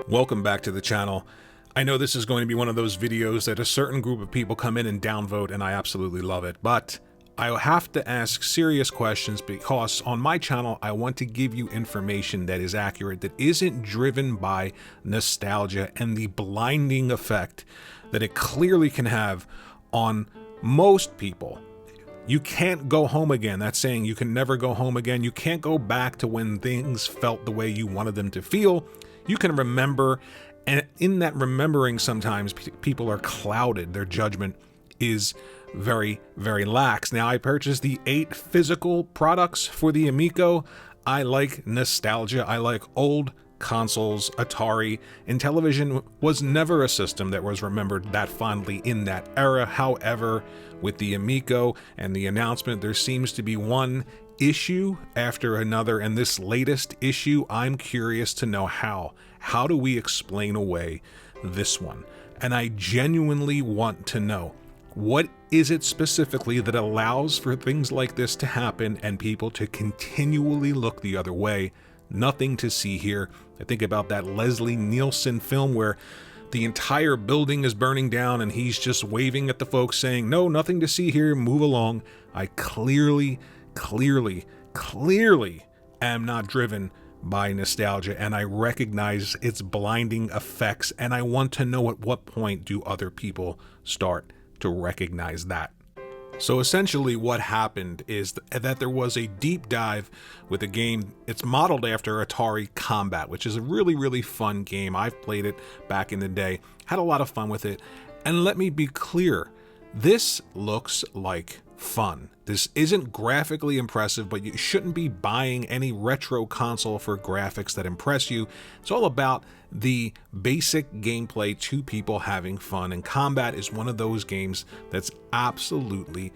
Welcome back to the channel. I know this is going to be one of those videos that a certain group of people come in and downvote, and I absolutely love it, but I have to ask serious questions because on my channel I want to give you information that is accurate, that isn't driven by nostalgia and the blinding effect that it clearly can have on most people. You can't go home again. That's saying you can never go home again. You can't go back to when things felt the way you wanted them to feel. You can remember, and in that remembering sometimes people are clouded. Their judgment is very, very lax. Now, I purchased the 8 physical products for the Amico. I like nostalgia. I like old consoles, Atari. Intellivision was never a system that was remembered that fondly in that era. However, with the Amico and the announcement, there seems to be one issue after another, and this latest issue, I'm curious to know how do we explain away this one? And I genuinely want to know, what is it specifically that allows for things like this to happen and people to continually look the other way? Nothing to see here. I think about that Leslie Nielsen film where the entire building is burning down and he's just waving at the folks saying, no, nothing to see here, move along. I clearly am not driven by nostalgia, and I recognize its blinding effects, and I want to know at what point do other people start to recognize that. So essentially what happened is that there was a deep dive with a game. It's modeled after Atari Combat, which is a really, really fun game. I've played it back in the day, had a lot of fun with it. And let me be clear, this looks like fun. This isn't graphically impressive, but you shouldn't be buying any retro console for graphics that impress you. It's all about the basic gameplay, 2 people having fun, and Combat is one of those games that's absolutely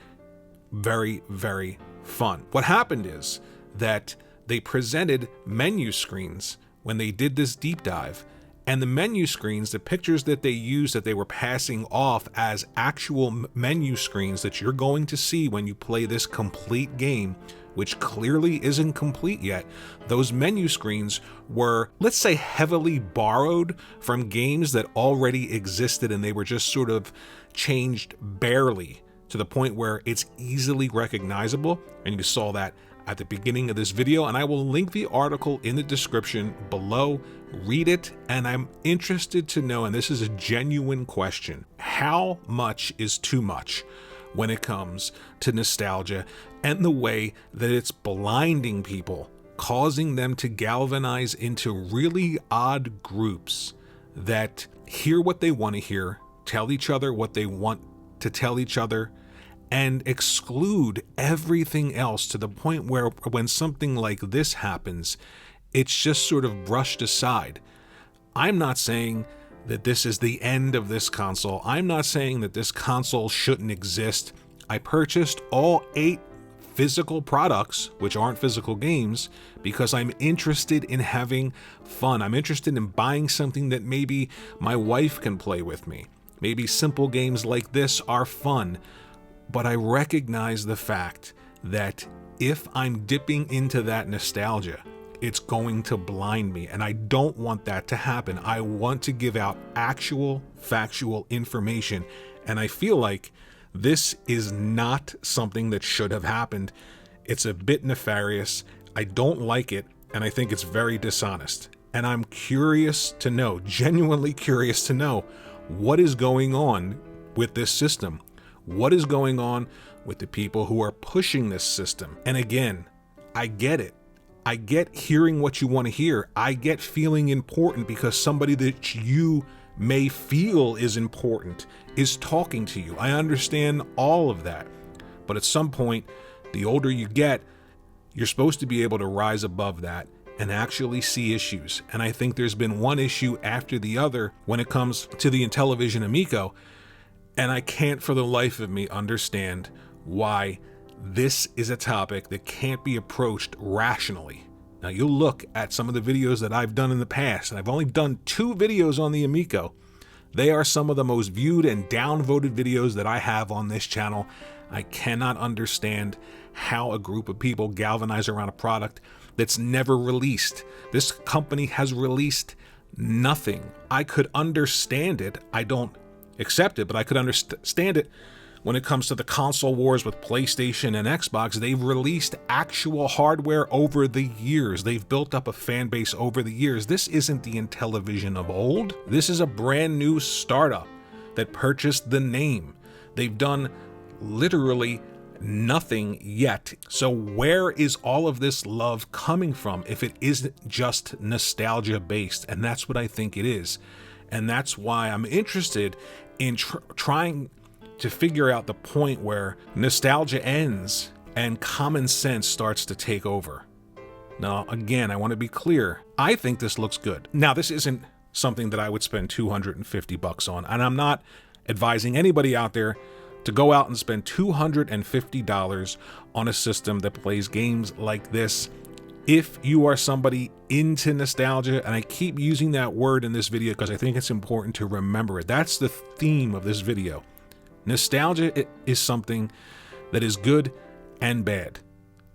very, very fun. What happened is that they presented menu screens when they did this deep dive, and the menu screens, the pictures that they used, that they were passing off as actual menu screens that you're going to see when you play this complete game, which clearly isn't complete yet. Those menu screens were, let's say, heavily borrowed from games that already existed, and they were just sort of changed barely to the point where it's easily recognizable. And you saw that at the beginning of this video, and I will link the article in the description below. Read it, and I'm interested to know, and this is a genuine question, how much is too much when it comes to nostalgia and the way that it's blinding people, causing them to galvanize into really odd groups that hear what they want to hear, tell each other what they want to tell each other, and exclude everything else to the point where when something like this happens, it's just sort of brushed aside. I'm not saying that this is the end of this console. I'm not saying that this console shouldn't exist. I purchased all 8 physical products, which aren't physical games, because I'm interested in having fun. I'm interested in buying something that maybe my wife can play with me. Maybe simple games like this are fun. But I recognize the fact that if I'm dipping into that nostalgia, it's going to blind me, and I don't want that to happen. I want to give out actual, factual information, and I feel like this is not something that should have happened. It's a bit nefarious. I don't like it, and I think it's very dishonest. And I'm curious to know, genuinely curious to know, what is going on with this system. What is going on with the people who are pushing this system? And again, I get it. I get hearing what you want to hear. I get feeling important because somebody that you may feel is important is talking to you. I understand all of that. But at some point, the older you get, you're supposed to be able to rise above that and actually see issues. And I think there's been one issue after the other when it comes to the Intellivision Amico. And I can't for the life of me understand why this is a topic that can't be approached rationally. Now, you'll look at some of the videos that I've done in the past, and I've only done 2 videos on the Amico. They are some of the most viewed and downvoted videos that I have on this channel. I cannot understand how a group of people galvanize around a product that's never released. This company has released nothing. I could understand it. I don't accept it, but I could understand it when it comes to the console wars with PlayStation and Xbox. They've released actual hardware over the years. They've built up a fan base over the years. This isn't the Intellivision of old. This is a brand new startup that purchased the name. They've done literally nothing yet. So where is all of this love coming from if it isn't just nostalgia based? And that's what I think it is. And that's why I'm interested in trying to figure out the point where nostalgia ends and common sense starts to take over. Now, again, I want to be clear. I think this looks good. Now, this isn't something that I would spend $250 on, and I'm not advising anybody out there to go out and spend $250 on a system that plays games like this. If you are somebody into nostalgia, and I keep using that word in this video because I think it's important to remember it. That's the theme of this video. Nostalgia is something that is good and bad.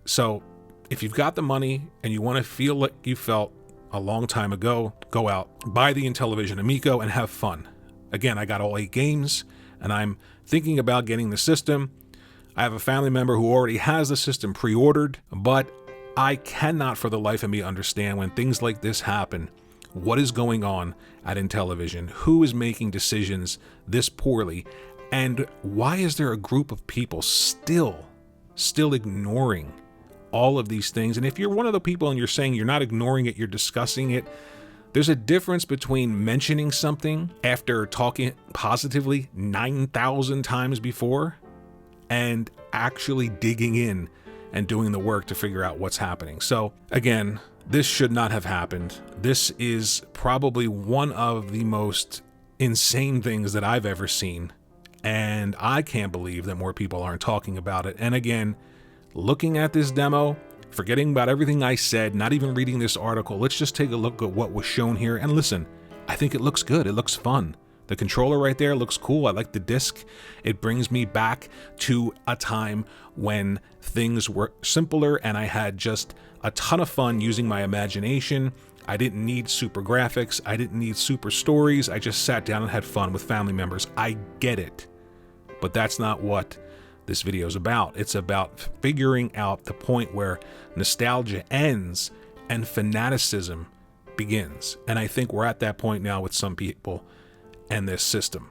So if you've got the money and you want to feel like you felt a long time ago, go out, buy the Intellivision Amico and have fun. Again, I got all 8 games and I'm thinking about getting the system. I have a family member who already has the system pre-ordered, but I cannot for the life of me understand when things like this happen, what is going on at Intellivision, who is making decisions this poorly, and why is there a group of people still ignoring all of these things? And if you're one of the people and you're saying you're not ignoring it, you're discussing it, there's a difference between mentioning something after talking positively 9,000 times before and actually digging in and doing the work to figure out what's happening. So again, this should not have happened. This is probably one of the most insane things that I've ever seen. And I can't believe that more people aren't talking about it. And again, looking at this demo, forgetting about everything I said, not even reading this article, let's just take a look at what was shown here. And listen, I think it looks good. It looks fun. The controller right there looks cool. I like the disc. It brings me back to a time when things were simpler and I had just a ton of fun using my imagination. I didn't need super graphics. I didn't need super stories. I just sat down and had fun with family members. I get it. But that's not what this video is about. It's about figuring out the point where nostalgia ends and fanaticism begins. And I think we're at that point now with some people and this system.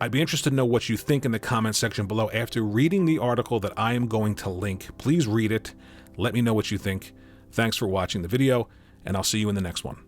I'd be interested to know what you think in the comment section below after reading the article that I am going to link. Please read it. Let me know what you think. Thanks for watching the video, and I'll see you in the next one.